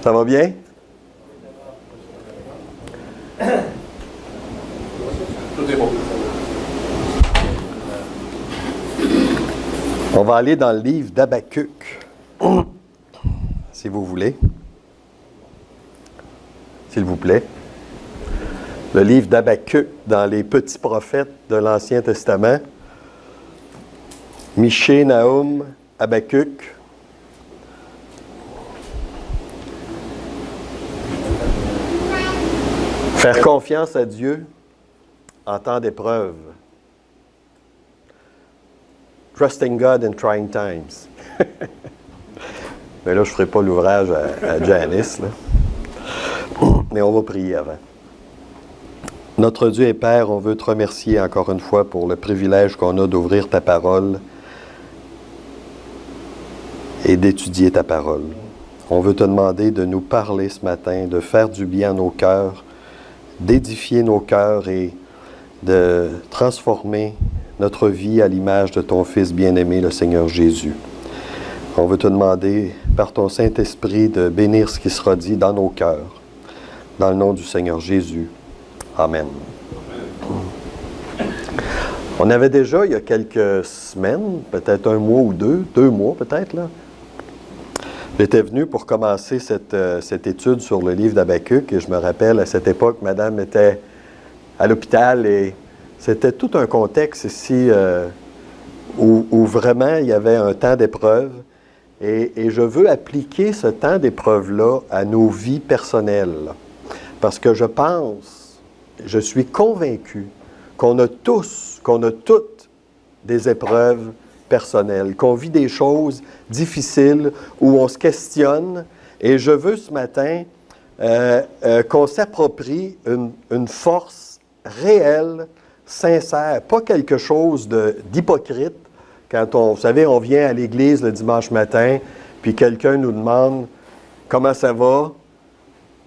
Ça va bien? Tout est bon. On va aller dans le livre d'Habakkuk, si vous voulez. S'il vous plaît. Le livre d'Habakkuk dans les petits prophètes de l'Ancien Testament. Michée, Nahum, Habakkuk. Faire confiance à Dieu en temps d'épreuve. Trusting God in trying times. Mais là, je ne ferai pas l'ouvrage à Janice, là. Mais on va prier avant. Notre Dieu et Père, on veut te remercier encore une fois pour le privilège qu'on a d'ouvrir ta parole et d'étudier ta parole. On veut te demander de nous parler ce matin, de faire du bien à nos cœurs, d'édifier nos cœurs et de transformer notre vie à l'image de ton Fils bien-aimé, le Seigneur Jésus. On veut te demander, par ton Saint-Esprit, de bénir ce qui sera dit dans nos cœurs. Dans le nom du Seigneur Jésus. Amen. On avait déjà, il y a quelques semaines, peut-être un mois ou deux mois peut-être, là. J'étais venu pour commencer cette étude sur le livre d'Habakkuk et je me rappelle, à cette époque, Madame était à l'hôpital et c'était tout un contexte ici où vraiment il y avait un temps d'épreuve et je veux appliquer ce temps d'épreuve-là à nos vies personnelles. Parce que je suis convaincu qu'on a toutes des épreuves personnelles, qu'on vit des choses difficiles où on se questionne. Et je veux ce matin qu'on s'approprie une force réelle, sincère, pas quelque chose d'hypocrite. Quand vous savez, on vient à l'église le dimanche matin, puis quelqu'un nous demande « Comment ça va? »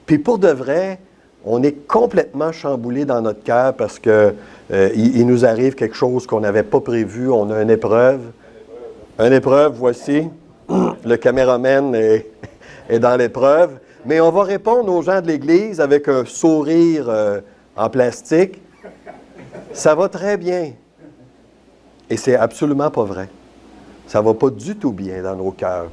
Puis pour de vrai, on est complètement chamboulé dans notre cœur parce que il nous arrive quelque chose qu'on n'avait pas prévu. On a une épreuve. Une épreuve, voici. Le caméraman est dans l'épreuve. Mais on va répondre aux gens de l'Église avec un sourire en plastique. Ça va très bien. Et c'est absolument pas vrai. Ça va pas du tout bien dans nos cœurs.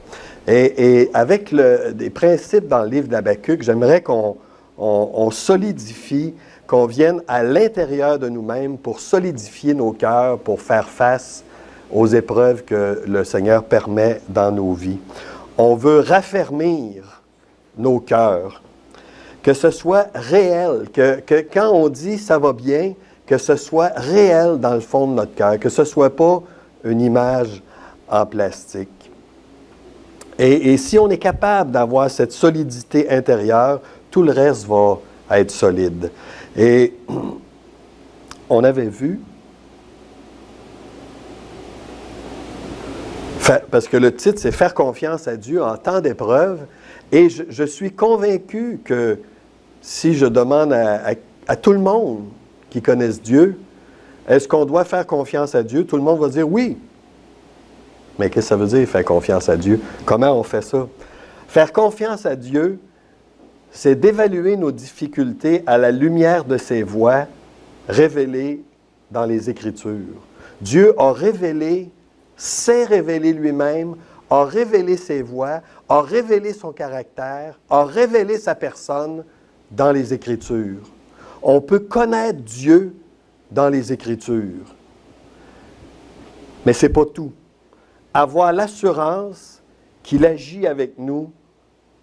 Et avec des principes dans le livre d'Habakkuk, j'aimerais qu'on solidifie, qu'on vienne à l'intérieur de nous-mêmes pour solidifier nos cœurs, pour faire face aux épreuves que le Seigneur permet dans nos vies. On veut raffermir nos cœurs, que ce soit réel, que quand on dit « ça va bien », que ce soit réel dans le fond de notre cœur, que ce ne soit pas une image en plastique. Et si on est capable d'avoir cette solidité intérieure, tout le reste va être solide. Et on avait vu, parce que le titre, c'est « Faire confiance à Dieu en temps d'épreuve », et je suis convaincu que si je demande à tout le monde qui connaissent Dieu, est-ce qu'on doit faire confiance à Dieu? Tout le monde va dire oui. Mais qu'est-ce que ça veut dire, faire confiance à Dieu? Comment on fait ça? Faire confiance à Dieu, c'est d'évaluer nos difficultés à la lumière de ses voies révélées dans les Écritures. Dieu a révélé, s'est révélé lui-même, a révélé ses voies, a révélé son caractère, a révélé sa personne dans les Écritures. On peut connaître Dieu dans les Écritures. Mais ce n'est pas tout. Avoir l'assurance qu'il agit avec nous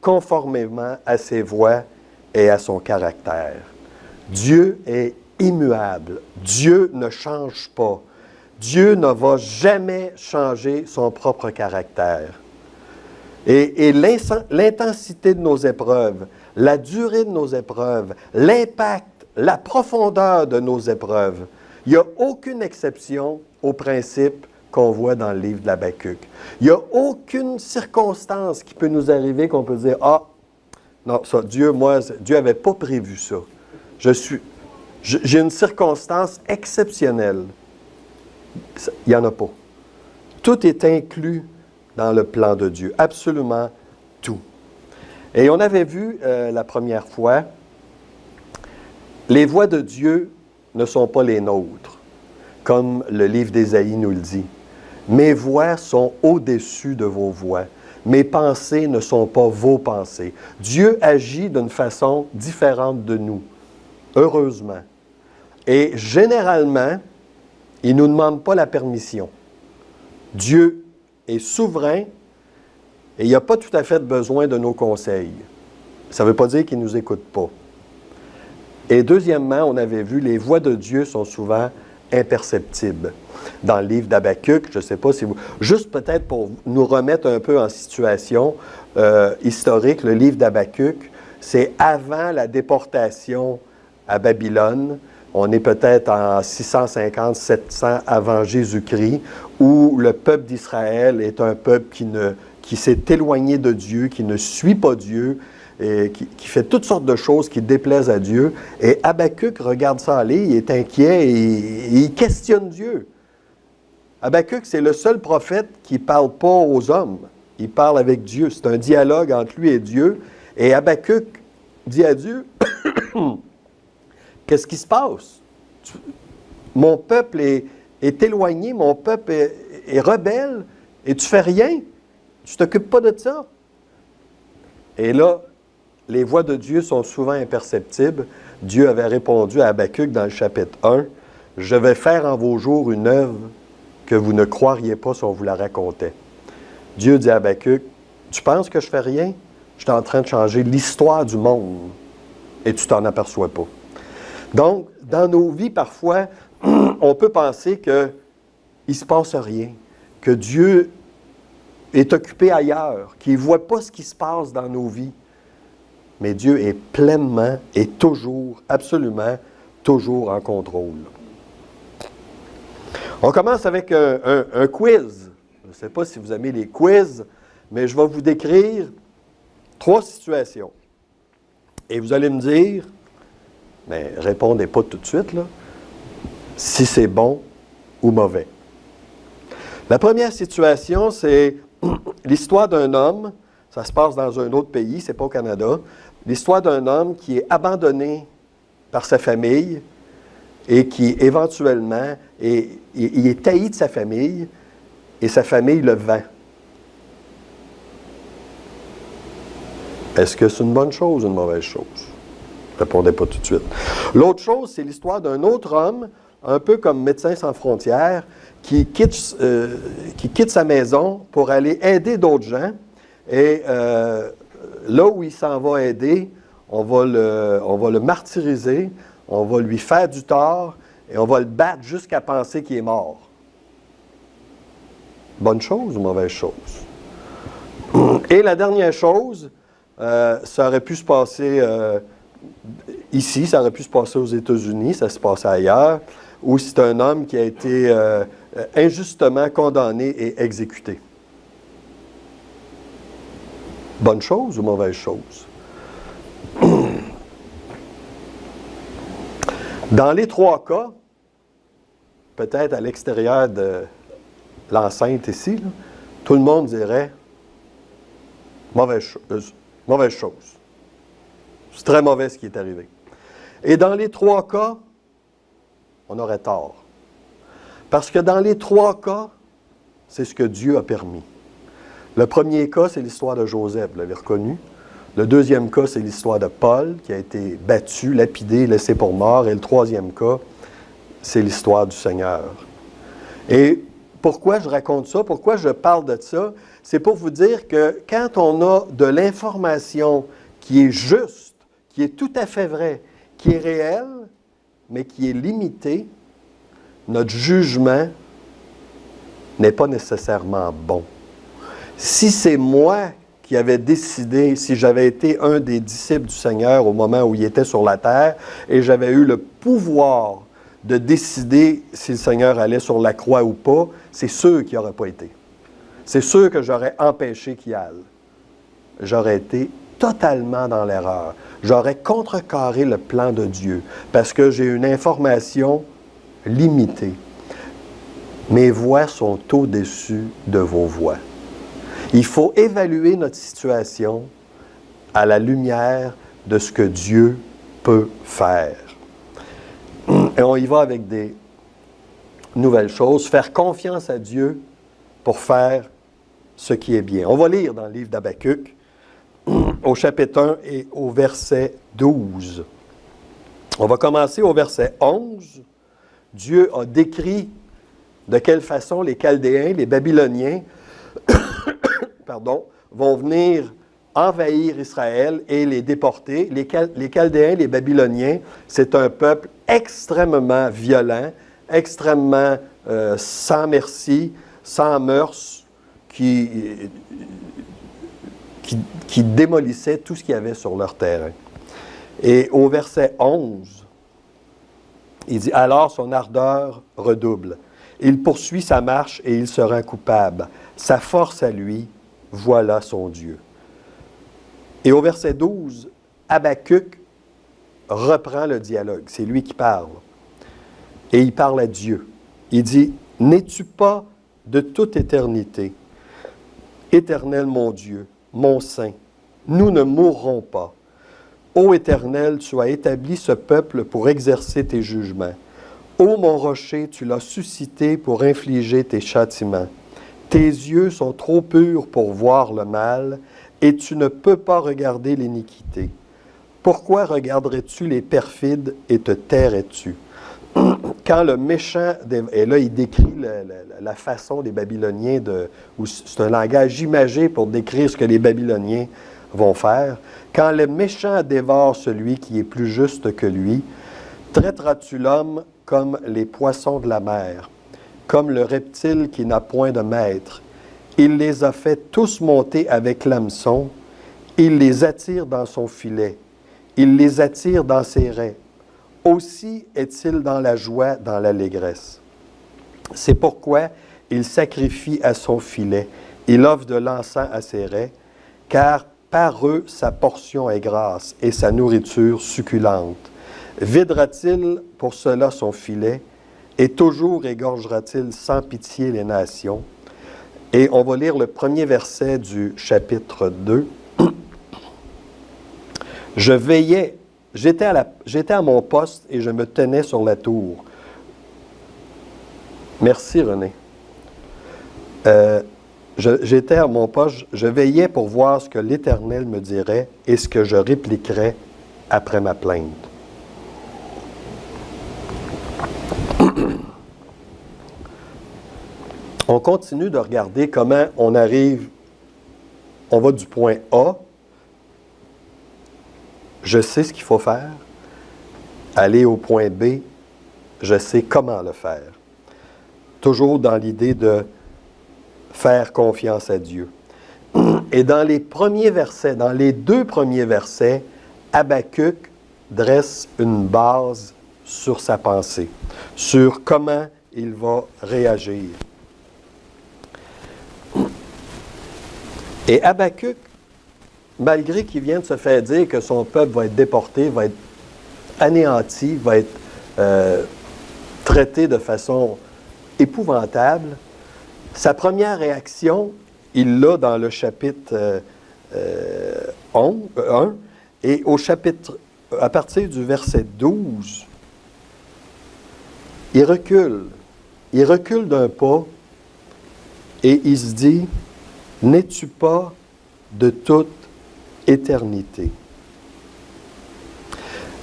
conformément à ses voies et à son caractère. Dieu est immuable. Dieu ne change pas. Dieu ne va jamais changer son propre caractère. Et l'intensité de nos épreuves, la durée de nos épreuves, l'impact, la profondeur de nos épreuves, il n'y a aucune exception au principe qu'on voit dans le livre de l'Habakkuk. Il n'y a aucune circonstance qui peut nous arriver qu'on peut dire « Ah, non, ça, Dieu n'avait pas prévu ça. J'ai une circonstance exceptionnelle. » Il n'y en a pas. Tout est inclus dans le plan de Dieu. Absolument tout. Et on avait vu la première fois, les voies de Dieu ne sont pas les nôtres, comme le livre d'Ésaïe nous le dit. Mes voies sont au-dessus de vos voies. Mes pensées ne sont pas vos pensées. Dieu agit d'une façon différente de nous, heureusement. Et généralement, il ne nous demande pas la permission. Dieu est souverain et il n'a pas tout à fait besoin de nos conseils. Ça ne veut pas dire qu'il ne nous écoute pas. Et deuxièmement, on avait vu, les voies de Dieu sont souvent imperceptibles. Dans le livre d'Habakkuk, je ne sais pas si vous... Juste peut-être pour nous remettre un peu en situation historique, le livre d'Habakkuk, c'est avant la déportation à Babylone. On est peut-être en 650-700 avant Jésus-Christ, où le peuple d'Israël est un peuple qui s'est éloigné de Dieu, qui ne suit pas Dieu, et qui fait toutes sortes de choses qui déplaisent à Dieu. Et Habakkuk regarde ça aller, il est inquiet et il questionne Dieu. Habakkuk, c'est le seul prophète qui ne parle pas aux hommes. Il parle avec Dieu. C'est un dialogue entre lui et Dieu. Et Habakkuk dit à Dieu, qu'est-ce qui se passe? Mon peuple est éloigné, mon peuple est rebelle, et tu fais rien. Tu ne t'occupes pas de ça. Et là, les voies de Dieu sont souvent imperceptibles. Dieu avait répondu à Habakkuk dans le chapitre 1, « Je vais faire en vos jours une œuvre que vous ne croiriez pas si on vous la racontait. » Dieu dit à Habakkuk, « Tu penses que je fais rien? Je suis en train de changer l'histoire du monde et tu t'en aperçois pas. » Donc, dans nos vies, parfois, on peut penser qu'il ne se passe rien, que Dieu est occupé ailleurs, qu'il ne voit pas ce qui se passe dans nos vies. Mais Dieu est pleinement et toujours, absolument, toujours en contrôle. On commence avec un quiz. Je ne sais pas si vous aimez les quiz, mais je vais vous décrire 3 situations. Et vous allez me dire, mais répondez pas tout de suite, là, si c'est bon ou mauvais. La première situation, c'est l'histoire d'un homme, ça se passe dans un autre pays, c'est pas au Canada, l'histoire d'un homme qui est abandonné par sa famille et qui éventuellement, il est tailli de sa famille et sa famille le vend. Est-ce que c'est une bonne chose ou une mauvaise chose? Répondez pas tout de suite. L'autre chose, c'est l'histoire d'un autre homme, un peu comme Médecins sans frontières, qui quitte sa maison pour aller aider d'autres gens. Et là où il s'en va aider, on va le martyriser, on va lui faire du tort et on va le battre jusqu'à penser qu'il est mort. Bonne chose ou mauvaise chose? Et la dernière chose, ça aurait pu se passer ici, ça aurait pu se passer aux États-Unis, ça se passe ailleurs, où c'est un homme qui a été injustement condamné et exécuté. Bonne chose ou mauvaise chose? Dans les 3 cas, peut-être à l'extérieur de l'enceinte ici, là, tout le monde dirait mauvaise chose. C'est très mauvais ce qui est arrivé. Et dans les 3 cas, on aurait tort. Parce que dans les 3 cas, c'est ce que Dieu a permis. Le premier cas, c'est l'histoire de Joseph, vous l'avez reconnu. Le deuxième cas, c'est l'histoire de Paul, qui a été battu, lapidé, laissé pour mort. Et le troisième cas, c'est l'histoire du Seigneur. Et pourquoi je raconte ça? Pourquoi je parle de ça? C'est pour vous dire que quand on a de l'information qui est juste, qui est tout à fait vraie, qui est réelle, mais qui est limitée, notre jugement n'est pas nécessairement bon. Si c'est moi qui avais décidé, si j'avais été un des disciples du Seigneur au moment où il était sur la terre, et j'avais eu le pouvoir de décider si le Seigneur allait sur la croix ou pas, c'est sûr qu'il n'y aurait pas été. C'est sûr que j'aurais empêché qu'il aille. J'aurais été totalement dans l'erreur. J'aurais contrecarré le plan de Dieu parce que j'ai une information limitée. Mes voix sont au-dessus de vos voix. Il faut évaluer notre situation à la lumière de ce que Dieu peut faire. Et on y va avec des nouvelles choses. Faire confiance à Dieu pour faire ce qui est bien. On va lire dans le livre d'Habakkuk, au chapitre 1 et au verset 12. On va commencer au verset 11. Dieu a décrit de quelle façon les Chaldéens, les Babyloniens, vont venir envahir Israël et les déporter. Les Chaldéens, les Babyloniens, c'est un peuple extrêmement violent, extrêmement sans merci, sans mœurs, qui démolissait tout ce qu'il y avait sur leur terrain. Et au verset 11, il dit « Alors son ardeur redouble. Il poursuit sa marche et il se rend coupable. Sa force à lui, voilà son Dieu. » Et au verset 12, Habakkuk reprend le dialogue. C'est lui qui parle. Et il parle à Dieu. Il dit « N'es-tu pas de toute éternité, Éternel mon Dieu, mon Saint, nous ne mourrons pas. Ô Éternel, tu as établi ce peuple pour exercer tes jugements. Ô mon rocher, tu l'as suscité pour infliger tes châtiments. Tes yeux sont trop purs pour voir le mal, et tu ne peux pas regarder l'iniquité. Pourquoi regarderais-tu les perfides et te tairais-tu? Quand le méchant, et là il décrit la façon des Babyloniens, c'est un langage imagé pour décrire ce que les Babyloniens vont faire. Quand le méchant dévore celui qui est plus juste que lui, traiteras-tu l'homme comme les poissons de la mer, comme le reptile qui n'a point de maître. Il les a fait tous monter avec l'hameçon, il les attire dans son filet, il les attire dans ses rets. Aussi est-il dans la joie, dans l'allégresse. C'est pourquoi il sacrifie à son filet, il offre de l'encens à ses rets, car par eux sa portion est grasse et sa nourriture succulente. Videra-t-il pour cela son filet, et toujours égorgera-t-il sans pitié les nations? Et on va lire le premier verset du chapitre 2. Je veillais, j'étais à mon poste et je me tenais sur la tour. Merci René. J'étais à mon poste, je veillais pour voir ce que l'Éternel me dirait et ce que je répliquerais après ma plainte. On continue de regarder comment on arrive, on va du point A, je sais ce qu'il faut faire, aller au point B, je sais comment le faire. Toujours dans l'idée de faire confiance à Dieu. Et dans les premiers versets, dans les 2 premiers versets, Habakkuk dresse une base sur sa pensée, sur comment il va réagir. Et Habakkuk, malgré qu'il vient de se faire dire que son peuple va être déporté, va être anéanti, va être traité de façon épouvantable, sa première réaction, il l'a dans le chapitre 1, et au chapitre, à partir du verset 12, il recule d'un pas, et il se dit, « N'es-tu pas de toute éternité? »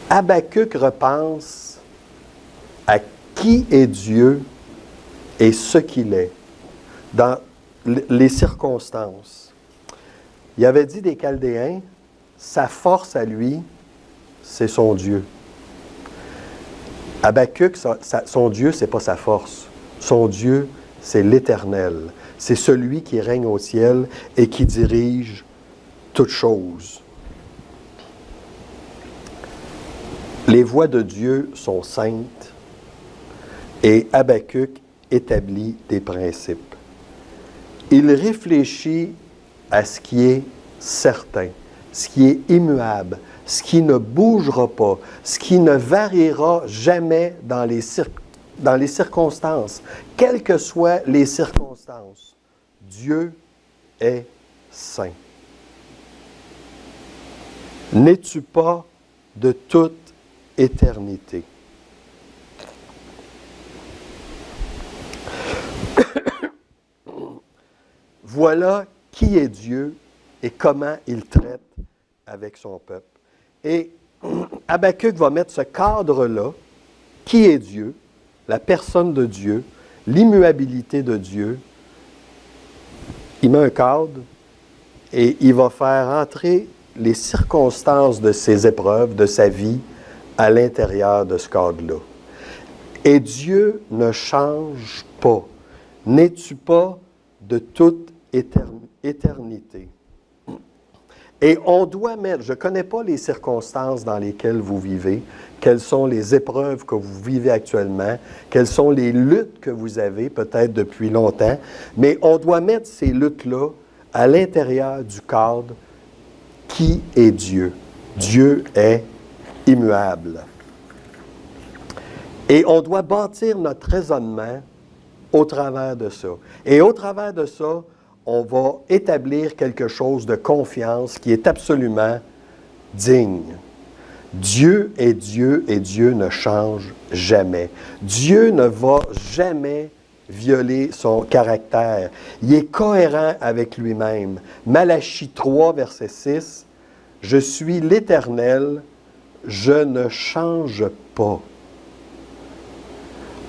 Habakkuk repense à qui est Dieu et ce qu'il est dans les circonstances. Il avait dit des Chaldéens, sa force à lui, c'est son Dieu. Habakkuk, son Dieu, ce n'est pas sa force. Son Dieu, c'est l'Éternel. C'est celui qui règne au ciel et qui dirige toutes choses. Les voies de Dieu sont saintes et Habakkuk établit des principes. Il réfléchit à ce qui est certain, ce qui est immuable, ce qui ne bougera pas, ce qui ne variera jamais dans les circonstances. Quelles que soient les circonstances, Dieu est saint. N'es-tu pas de toute éternité? Voilà qui est Dieu et comment il traite avec son peuple. Et Habakkuk va mettre ce cadre-là, qui est Dieu, la personne de Dieu, l'immuabilité de Dieu. Il met un cadre et il va faire entrer les circonstances de ses épreuves, de sa vie, à l'intérieur de ce cadre-là. Et Dieu ne change pas. N'es-tu pas de toute éternité? Et on doit mettre, je ne connais pas les circonstances dans lesquelles vous vivez, quelles sont les épreuves que vous vivez actuellement, quelles sont les luttes que vous avez peut-être depuis longtemps, mais on doit mettre ces luttes-là à l'intérieur du cadre qui est Dieu. Dieu est immuable. Et on doit bâtir notre raisonnement au travers de ça. Et au travers de ça, on va établir quelque chose de confiance qui est absolument digne. Dieu est Dieu et Dieu ne change jamais. Dieu ne va jamais violer son caractère. Il est cohérent avec lui-même. Malachie 3, verset 6, « Je suis l'Éternel, je ne change pas. »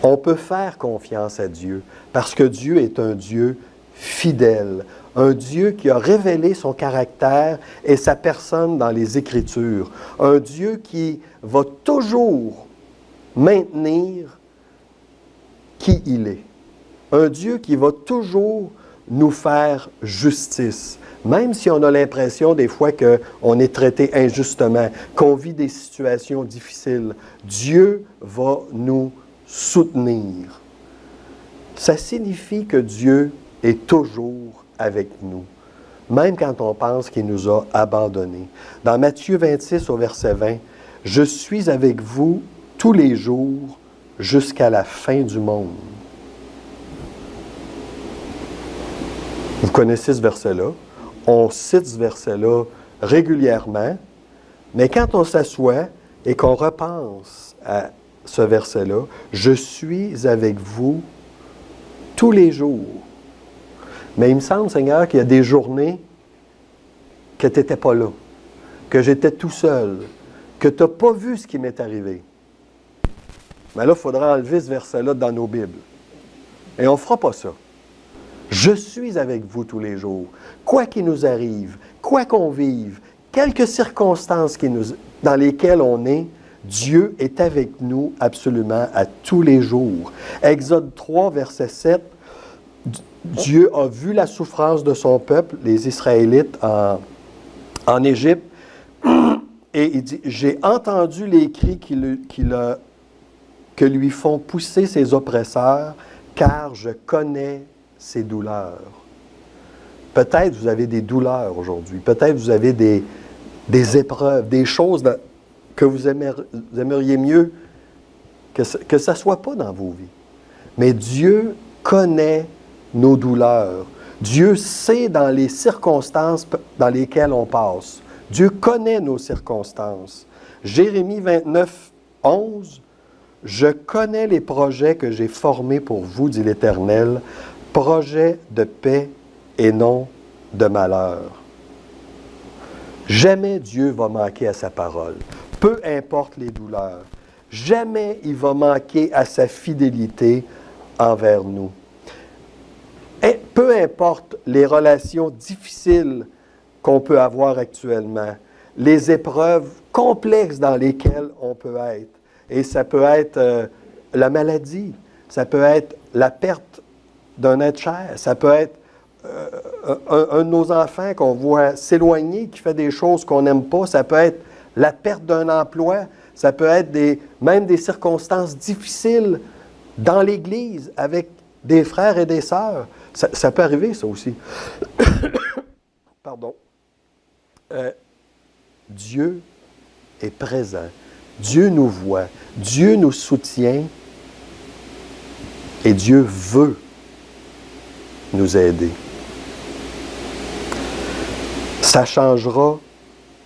On peut faire confiance à Dieu parce que Dieu est un Dieu fidèle, un Dieu qui a révélé son caractère et sa personne dans les Écritures, un Dieu qui va toujours maintenir qui il est, un Dieu qui va toujours nous faire justice, même si on a l'impression des fois qu'on est traité injustement, qu'on vit des situations difficiles, Dieu va nous soutenir. Ça signifie que Dieu est toujours avec nous, même quand on pense qu'il nous a abandonnés. Dans Matthieu 26 au verset 20, « Je suis avec vous tous les jours jusqu'à la fin du monde. » Vous connaissez ce verset-là. On cite ce verset-là régulièrement, mais quand on s'assoit et qu'on repense à ce verset-là, « Je suis avec vous tous les jours. » Mais il me semble, Seigneur, qu'il y a des journées que tu n'étais pas là, que j'étais tout seul, que tu n'as pas vu ce qui m'est arrivé. Mais là, il faudra enlever ce verset-là dans nos Bibles. Et on ne fera pas ça. Je suis avec vous tous les jours. Quoi qu'il nous arrive, quoi qu'on vive, quelques circonstances dans lesquelles on est, Dieu est avec nous absolument à tous les jours. Exode 3, verset 7, Dieu a vu la souffrance de son peuple, les Israélites, en Égypte, et il dit, « J'ai entendu les cris que lui font pousser ses oppresseurs, car je connais ses douleurs. » Peut-être vous avez des douleurs aujourd'hui, peut-être vous avez des épreuves, des choses que vous aimeriez mieux que ça ne soit pas dans vos vies. Mais Dieu connaît nos douleurs. Dieu sait dans les circonstances dans lesquelles on passe. Dieu connaît nos circonstances. Jérémie 29, 11, « Je connais les projets que j'ai formés pour vous, dit l'Éternel, projets de paix et non de malheur. » Jamais Dieu va manquer à sa parole, peu importe les douleurs. Jamais il va manquer à sa fidélité envers nous. Et peu importe les relations difficiles qu'on peut avoir actuellement, les épreuves complexes dans lesquelles on peut être. Et ça peut être la maladie, ça peut être la perte d'un être cher, ça peut être un de nos enfants qu'on voit s'éloigner, qui fait des choses qu'on n'aime pas, ça peut être la perte d'un emploi, ça peut être même des circonstances difficiles dans l'Église avec des frères et des sœurs. Ça peut arriver, ça aussi. Pardon. Dieu est présent. Dieu nous voit. Dieu nous soutient. Et Dieu veut nous aider. Ça ne changera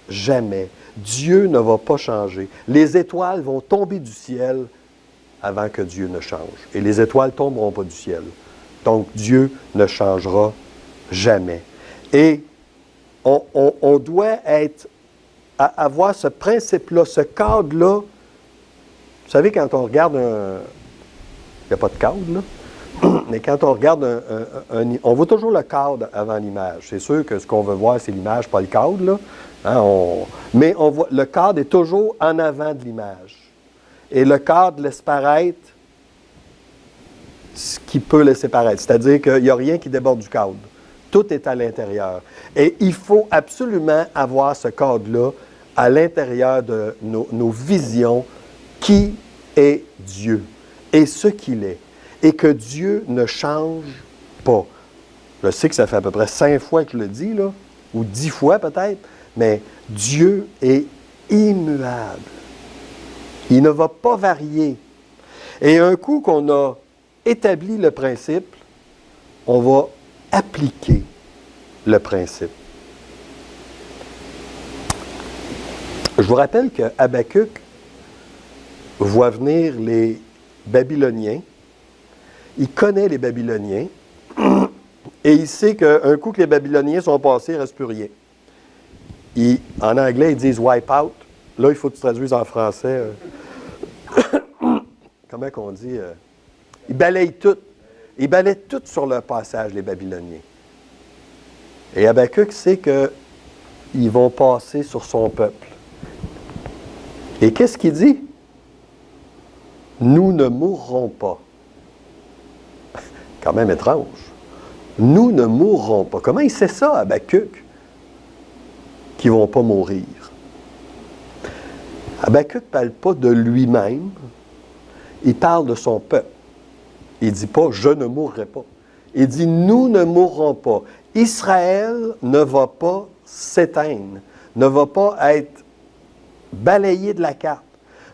jamais. Dieu ne va pas changer. Les étoiles vont tomber du ciel avant que Dieu ne change. Et les étoiles ne tomberont pas du ciel. Donc, Dieu ne changera jamais. Et on doit avoir ce principe-là, ce cadre-là. Vous savez, quand on regarde un... Il n'y a pas de cadre, là. Mais quand on regarde on voit toujours le cadre avant l'image. C'est sûr que ce qu'on veut voir, c'est l'image, pas le cadre, là. Hein, mais on voit, le cadre est toujours en avant de l'image. Et le cadre laisse paraître ce qui peut laisser paraître. C'est-à-dire qu'il n'y a rien qui déborde du cadre. Tout est à l'intérieur. Et il faut absolument avoir ce cadre-là à l'intérieur de nos visions. Qui est Dieu et ce qu'il est. Et que Dieu ne change pas. Je sais que ça fait à peu près 5 fois que je le dis, là, ou 10 fois peut-être, mais Dieu est immuable. Il ne va pas varier. Et un coup qu'on a établi le principe, on va appliquer le principe. Je vous rappelle que Habakkuk voit venir les Babyloniens. Il connaît les Babyloniens et il sait qu'un coup que les Babyloniens sont passés, il ne reste plus rien. En anglais, ils disent « wipe out ». Là, il faut que tu traduises en français. Comment qu'on dit? Ils balayent tout. Ils balayent tout sur le passage, les Babyloniens. Et Habakkuk sait qu'ils vont passer sur son peuple. Et qu'est-ce qu'il dit? « Nous ne mourrons pas ». Quand même étrange. Nous ne mourrons pas. Comment il sait ça, Habakkuk, qu'ils ne vont pas mourir? Habakkuk ne parle pas de lui-même, il parle de son peuple. Il ne dit pas « je ne mourrai pas ». Il dit « nous ne mourrons pas ». Israël ne va pas s'éteindre, ne va pas être balayé de la carte.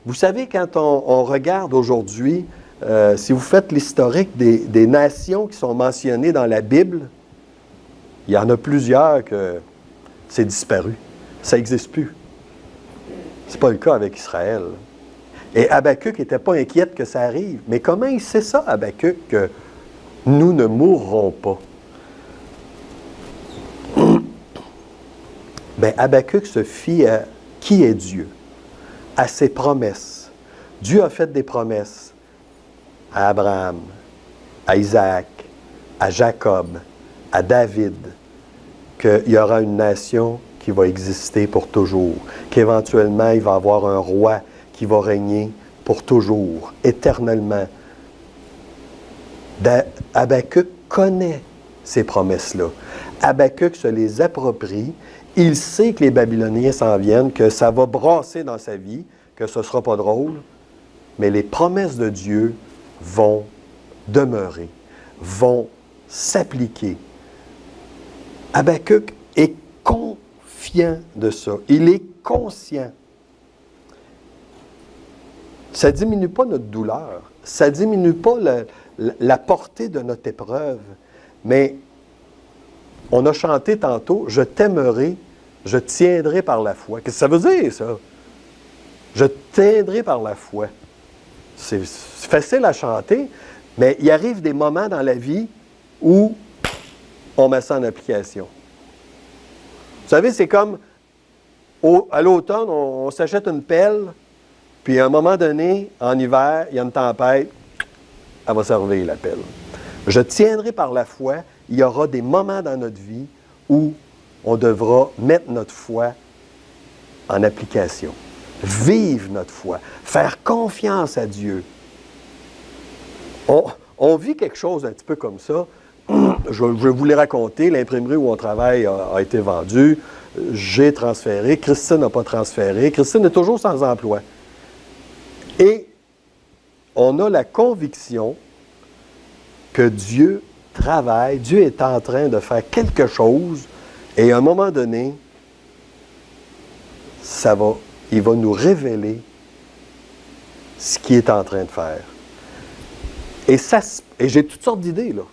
Vous savez, quand on regarde aujourd'hui, si vous faites l'historique des nations qui sont mentionnées dans la Bible, il y en a plusieurs que c'est disparu. Ça n'existe plus. Ce n'est pas le cas avec Israël. Et Habakkuk n'était pas inquiète que ça arrive. Mais comment il sait ça, Habakkuk, que nous ne mourrons pas? Bien, Habakkuk se fie à qui est Dieu, à ses promesses. Dieu a fait des promesses à Abraham, à Isaac, à Jacob, à David, qu'il y aura une nation qui va exister pour toujours, qu'éventuellement il va y avoir un roi qui va régner pour toujours, éternellement. Habakkuk connaît ces promesses-là. Habakkuk se les approprie. Il sait que les Babyloniens s'en viennent, que ça va brasser dans sa vie, que ce ne sera pas drôle, mais les promesses de Dieu vont demeurer, vont s'appliquer. Habakkuk est confiant de ça. Il est conscient. Ça ne diminue pas notre douleur. Ça ne diminue pas la portée de notre épreuve. Mais on a chanté tantôt « Je t'aimerai, je tiendrai par la foi ». Qu'est-ce que ça veut dire, ça? Je tiendrai par la foi. C'est facile à chanter, mais il arrive des moments dans la vie où on met ça en application. Vous savez, c'est comme à l'automne, on s'achète une pelle, puis à un moment donné, en hiver, il y a une tempête, elle va servir la pelle. Je tiendrai par la foi, il y aura des moments dans notre vie où on devra mettre notre foi en application. Vivre notre foi, faire confiance à Dieu. On vit quelque chose un petit peu comme ça. Je vais vous les raconter. L'imprimerie où on travaille a été vendue. J'ai transféré. Christine n'a pas transféré. Christine est toujours sans emploi. Et on a la conviction que Dieu travaille, Dieu est en train de faire quelque chose, et à un moment donné, il va nous révéler ce qu'il est en train de faire. Et j'ai toutes sortes d'idées, là.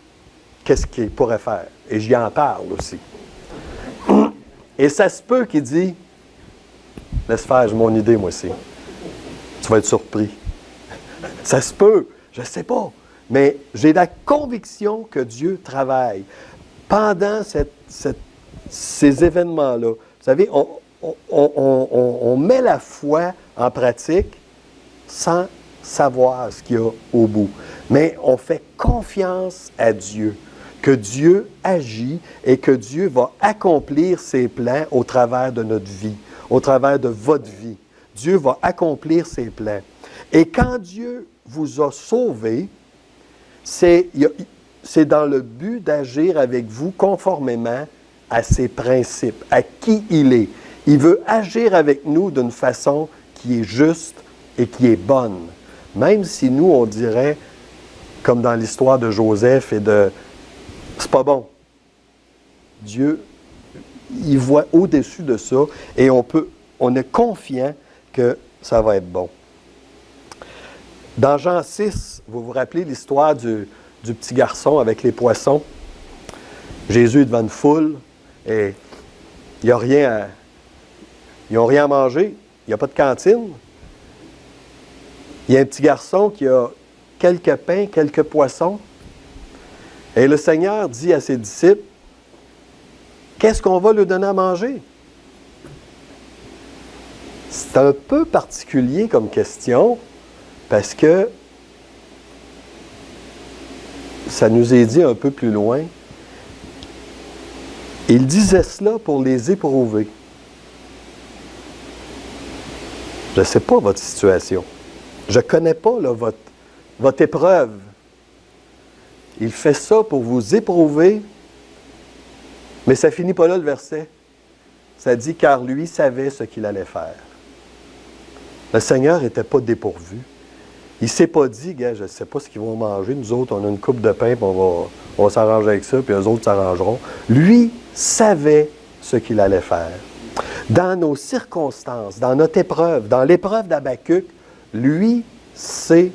Qu'est-ce qu'il pourrait faire? Et j'y en parle aussi. Et ça se peut qu'il dit, Laisse faire, j'ai mon idée, moi aussi. Tu vas être surpris. Ça se peut, je ne sais pas. Mais j'ai la conviction que Dieu travaille. Pendant ces événements-là, vous savez, on met la foi en pratique sans savoir ce qu'il y a au bout. Mais on fait confiance à Dieu, que Dieu agit et que Dieu va accomplir ses plans au travers de notre vie, au travers de votre vie. Dieu va accomplir ses plans. Et quand Dieu vous a sauvés, c'est dans le but d'agir avec vous conformément à ses principes, à qui il est. Il veut agir avec nous d'une façon qui est juste et qui est bonne. Même si nous, on dirait, comme dans l'histoire de Joseph et de « c'est pas bon ». Dieu, il voit au-dessus de ça et on est confiant que ça va être bon. Dans Jean 6, vous vous rappelez l'histoire du petit garçon avec les poissons. Jésus est devant une foule et il n'y a rien ils n'ont rien à manger. Il n'y a pas de cantine. Il y a un petit garçon qui a quelques pains, quelques poissons. Et le Seigneur dit à ses disciples, « Qu'est-ce qu'on va lui donner à manger? » C'est un peu particulier comme question parce que ça nous est dit un peu plus loin. Il disait cela pour les éprouver. Je ne sais pas votre situation. Je ne connais pas là, votre épreuve. Il fait ça pour vous éprouver, mais ça ne finit pas là le verset. Ça dit, car lui savait ce qu'il allait faire. Le Seigneur n'était pas dépourvu. Il ne s'est pas dit, gars, je ne sais pas ce qu'ils vont manger. Nous autres, on a une coupe de pain, puis on va s'arranger avec ça, puis eux autres s'arrangeront. Lui savait ce qu'il allait faire. Dans nos circonstances, dans notre épreuve, dans l'épreuve d'Habacuc, lui sait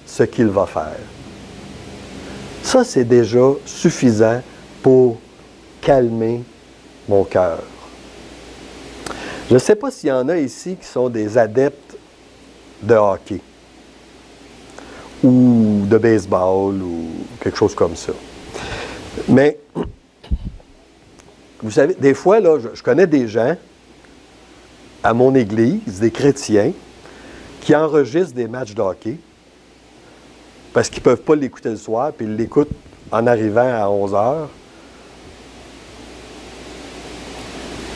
ce qu'il va faire. Ça, c'est déjà suffisant pour calmer mon cœur. Je ne sais pas s'il y en a ici qui sont des adeptes de hockey ou de baseball ou quelque chose comme ça. Mais, vous savez, des fois, là, je connais des gens à mon église, des chrétiens, qui enregistrent des matchs de hockey parce qu'ils ne peuvent pas l'écouter le soir, puis ils l'écoutent en arrivant à 11 heures.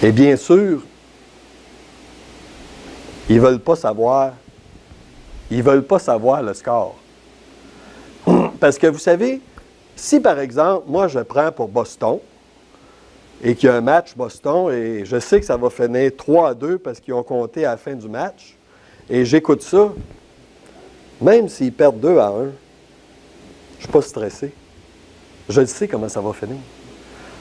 Et bien sûr, ils ne veulent pas savoir le score. Parce que vous savez, si par exemple, moi je prends pour Boston, et qu'il y a un match Boston, et je sais que ça va finir 3-2 parce qu'ils ont compté à la fin du match, et j'écoute ça, même s'ils perdent 2-1, je ne suis pas stressé. Je le sais comment ça va finir.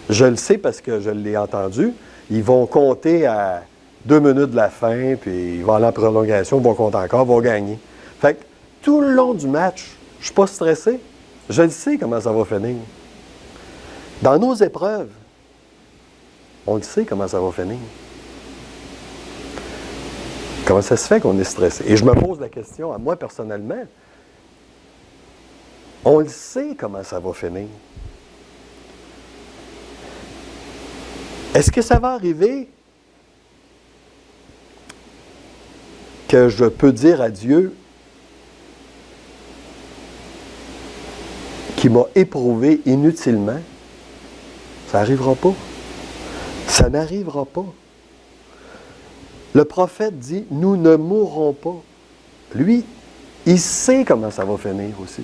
Je le sais parce que je l'ai entendu. Ils vont compter à 2 minutes de la fin, puis ils vont aller en prolongation, ils vont compter encore, ils vont gagner. Fait que tout le long du match, je ne suis pas stressé. Je le sais comment ça va finir. Dans nos épreuves, on le sait comment ça va finir. Comment ça se fait qu'on est stressé? Et je me pose la question à moi personnellement. On le sait comment ça va finir. Est-ce que ça va arriver que je peux dire à Dieu qu'il m'a éprouvé inutilement? Ça n'arrivera pas. Ça n'arrivera pas. Le prophète dit, nous ne mourrons pas. Lui, il sait comment ça va finir aussi.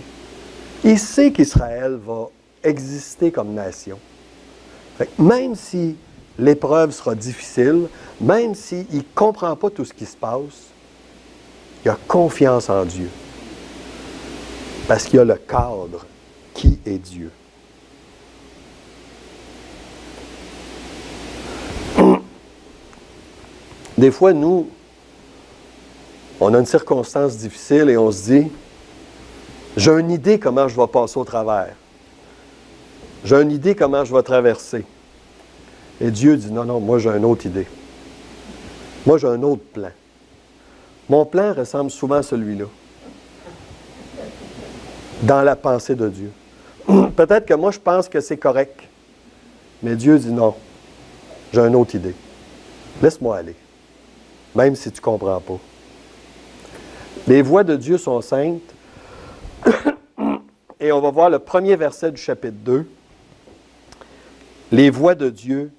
Il sait qu'Israël va exister comme nation. Fait que même si l'épreuve sera difficile, même s'il ne comprend pas tout ce qui se passe, il a confiance en Dieu. Parce qu'il y a le cadre qui est Dieu. Des fois, nous, on a une circonstance difficile et on se dit, j'ai une idée comment je vais passer au travers. J'ai une idée comment je vais traverser. Et Dieu dit, non, moi j'ai une autre idée. Moi j'ai un autre plan. Mon plan ressemble souvent à celui-là, dans la pensée de Dieu. Peut-être que moi, je pense que c'est correct, mais Dieu dit non, j'ai une autre idée. Laisse-moi aller, même si tu ne comprends pas. Les voies de Dieu sont saintes, et on va voir le premier verset du chapitre 2. Les voies de Dieu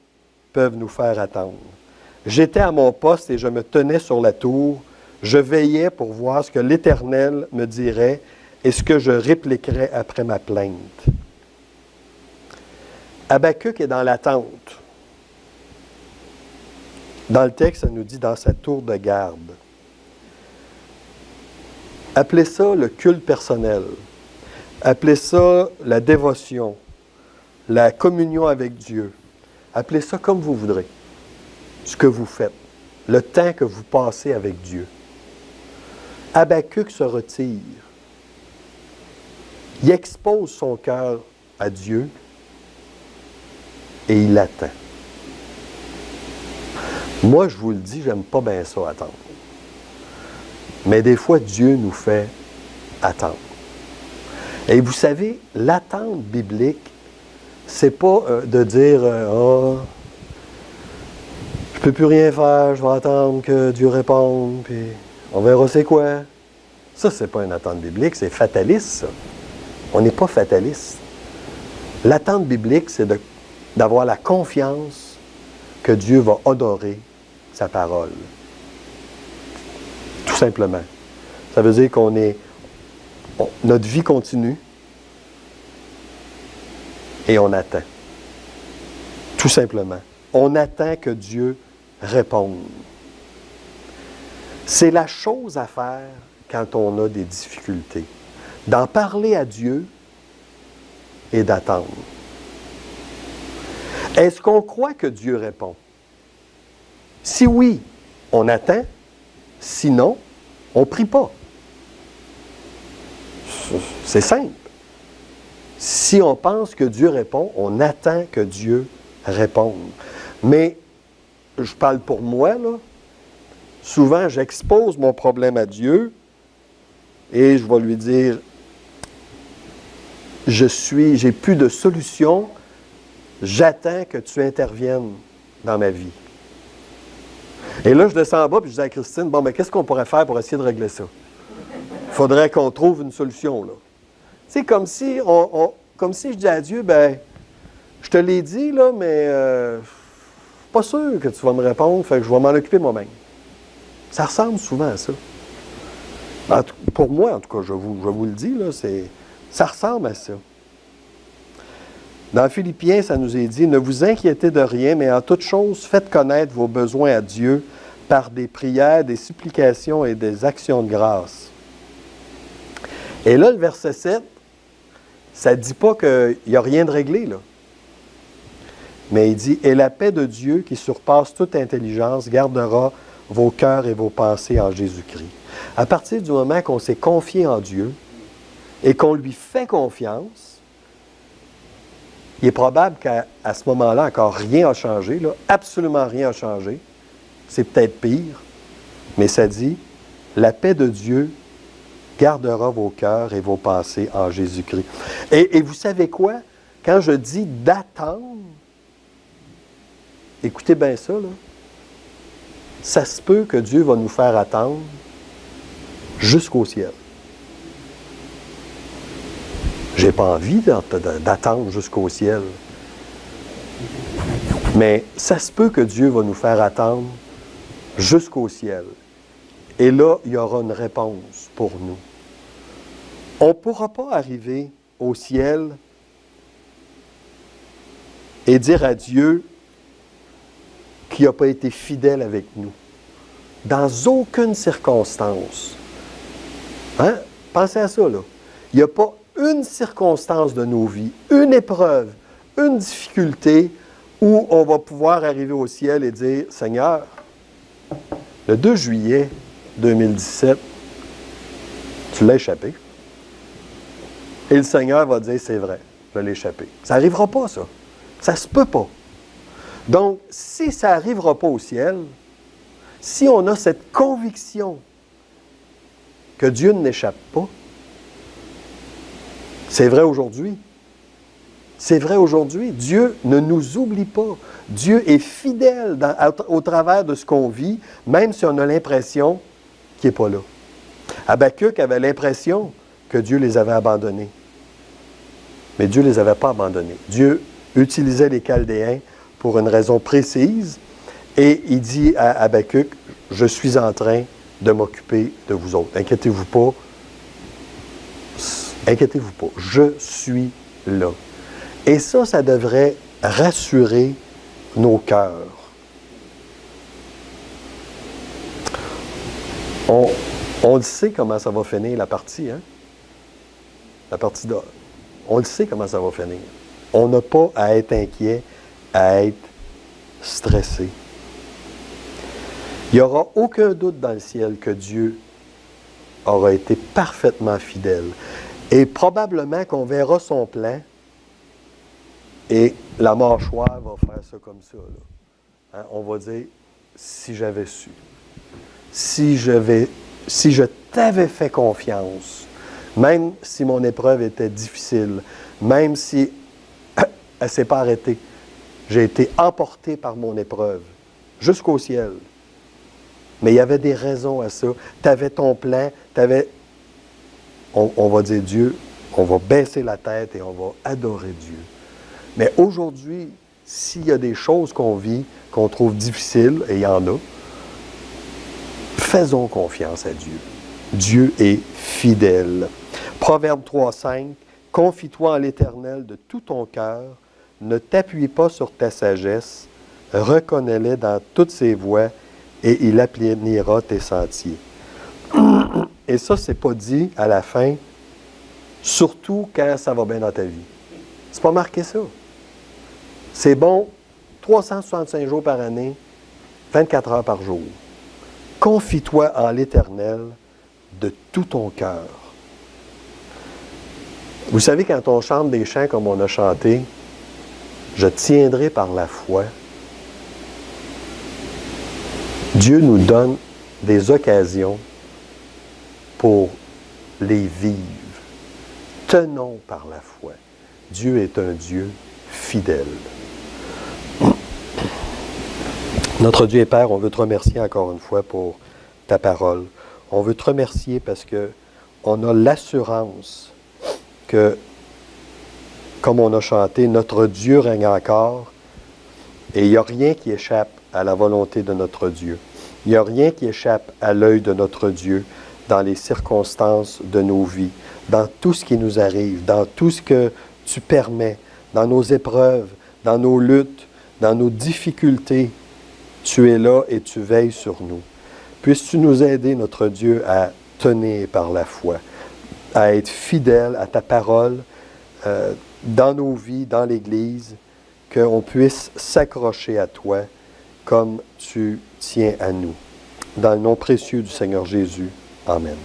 peuvent nous faire attendre. J'étais à mon poste et je me tenais sur la tour. Je veillais pour voir ce que l'Éternel me dirait et ce que je répliquerais après ma plainte. Habakkuk est dans l'attente. Dans le texte, ça nous dit dans sa tour de garde. Appelez ça le culte personnel. Appelez ça la dévotion, la communion avec Dieu. Appelez ça comme vous voudrez, ce que vous faites, le temps que vous passez avec Dieu. Habakkuk se retire. Il expose son cœur à Dieu et il attend. Moi, je vous le dis, j'aime pas bien ça, attendre. Mais des fois, Dieu nous fait attendre. Et vous savez, l'attente biblique, c'est pas de dire je peux plus rien faire, je vais attendre que Dieu réponde, puis on verra c'est quoi. Ça, c'est pas une attente biblique, c'est fataliste, ça. On n'est pas fataliste. L'attente biblique, c'est d'avoir la confiance que Dieu va honorer sa parole. Tout simplement. Ça veut dire notre vie continue et on attend. Tout simplement. On attend que Dieu réponde. C'est la chose à faire quand on a des difficultés. D'en parler à Dieu et d'attendre. Est-ce qu'on croit que Dieu répond? Si oui, on attend. Sinon, on ne prie pas. C'est simple. Si on pense que Dieu répond, on attend que Dieu réponde. Mais, je parle pour moi, là. Souvent, j'expose mon problème à Dieu et je vais lui dire, j'ai plus de solution, j'attends que tu interviennes dans ma vie. Et là, je descends en bas et je dis à Christine, bon, mais qu'est-ce qu'on pourrait faire pour essayer de régler ça? Il faudrait qu'on trouve une solution, là. Tu sais, comme si je dis à Dieu, ben, je te l'ai dit, là, mais pas sûr que tu vas me répondre, fait que je vais m'en occuper moi-même. Ça ressemble souvent à ça. Pour moi, en tout cas, je vous le dis, là, ça ressemble à ça. Dans Philippiens, ça nous est dit, « Ne vous inquiétez de rien, mais en toute chose, faites connaître vos besoins à Dieu par des prières, des supplications et des actions de grâce. » Et là, le verset 7, ça ne dit pas qu'il n'y a rien de réglé, là. Mais il dit, « Et la paix de Dieu, qui surpasse toute intelligence, gardera vos cœurs et vos pensées en Jésus-Christ. » À partir du moment qu'on s'est confié en Dieu et qu'on lui fait confiance, il est probable qu'à ce moment-là, encore rien n'a changé, là, absolument rien n'a changé. C'est peut-être pire, mais ça dit, « La paix de Dieu gardera vos cœurs et vos pensées en Jésus-Christ. » Et vous savez quoi? Quand je dis d'attendre, écoutez bien ça, là. Ça se peut que Dieu va nous faire attendre jusqu'au ciel. J'ai pas envie d'attendre jusqu'au ciel. Mais ça se peut que Dieu va nous faire attendre jusqu'au ciel. Et là, il y aura une réponse pour nous. On ne pourra pas arriver au ciel et dire à Dieu qu'il n'a pas été fidèle avec nous. Dans aucune circonstance. Hein? Pensez à ça, là. Il n'y a pas une circonstance de nos vies, une épreuve, une difficulté où on va pouvoir arriver au ciel et dire, « Seigneur, le 2 juillet 2017, tu l'as échappé. » Et le Seigneur va dire, « C'est vrai, je l'ai échappé. » Ça n'arrivera pas, ça. Ça ne se peut pas. Donc, si ça n'arrivera pas au ciel, si on a cette conviction que Dieu n'échappe pas. C'est vrai aujourd'hui. C'est vrai aujourd'hui. Dieu ne nous oublie pas. Dieu est fidèle au travers de ce qu'on vit, même si on a l'impression qu'il n'est pas là. Habakkuk avait l'impression que Dieu les avait abandonnés. Mais Dieu ne les avait pas abandonnés. Dieu utilisait les Chaldéens pour une raison précise et il dit à Habakkuk, « Je suis en train de m'occuper de vous autres. Inquiétez-vous pas. Inquiétez-vous pas. Je suis là. » Et ça devrait rassurer nos cœurs. On le sait comment ça va finir, la partie, hein? La partie d'or. On le sait comment ça va finir. On n'a pas à être inquiet, à être stressé. Il n'y aura aucun doute dans le ciel que Dieu aura été parfaitement fidèle. Et probablement qu'on verra son plan et la mâchoire va faire ça comme ça. Là. Hein? On va dire, si j'avais su, si je t'avais fait confiance, même si mon épreuve était difficile, même si elle ne s'est pas arrêtée, j'ai été emporté par mon épreuve jusqu'au ciel. Mais il y avait des raisons à ça. Tu avais ton plan, on va dire Dieu, on va baisser la tête et on va adorer Dieu. Mais aujourd'hui, s'il y a des choses qu'on vit, qu'on trouve difficiles, et il y en a, faisons confiance à Dieu. Dieu est fidèle. Proverbe 3,5, « Confie-toi en l'Éternel de tout ton cœur, ne t'appuie pas sur ta sagesse, reconnais-le dans toutes ses voies, et il aplanira tes sentiers. » Et ça, c'est pas dit à la fin, surtout quand ça va bien dans ta vie. C'est pas marqué ça. C'est bon 365 jours par année, 24 heures par jour. Confie-toi en l'Éternel de tout ton cœur. Vous savez, quand on chante des chants comme on a chanté, « Je tiendrai par la foi », Dieu nous donne des occasions pour les vivre. Tenons par la foi. Dieu est un Dieu fidèle. Notre Dieu et Père, on veut te remercier encore une fois pour ta parole. On veut te remercier parce qu'on a l'assurance que, comme on a chanté, notre Dieu règne encore et il n'y a rien qui échappe à la volonté de notre Dieu. Il n'y a rien qui échappe à l'œil de notre Dieu dans les circonstances de nos vies, dans tout ce qui nous arrive, dans tout ce que tu permets, dans nos épreuves, dans nos luttes, dans nos difficultés. Tu es là et tu veilles sur nous. Puisses-tu nous aider, notre Dieu, à tenir par la foi, à être fidèle à ta parole dans nos vies, dans l'Église, qu'on puisse s'accrocher à toi comme tu tiens à nous. Dans le nom précieux du Seigneur Jésus. Amen.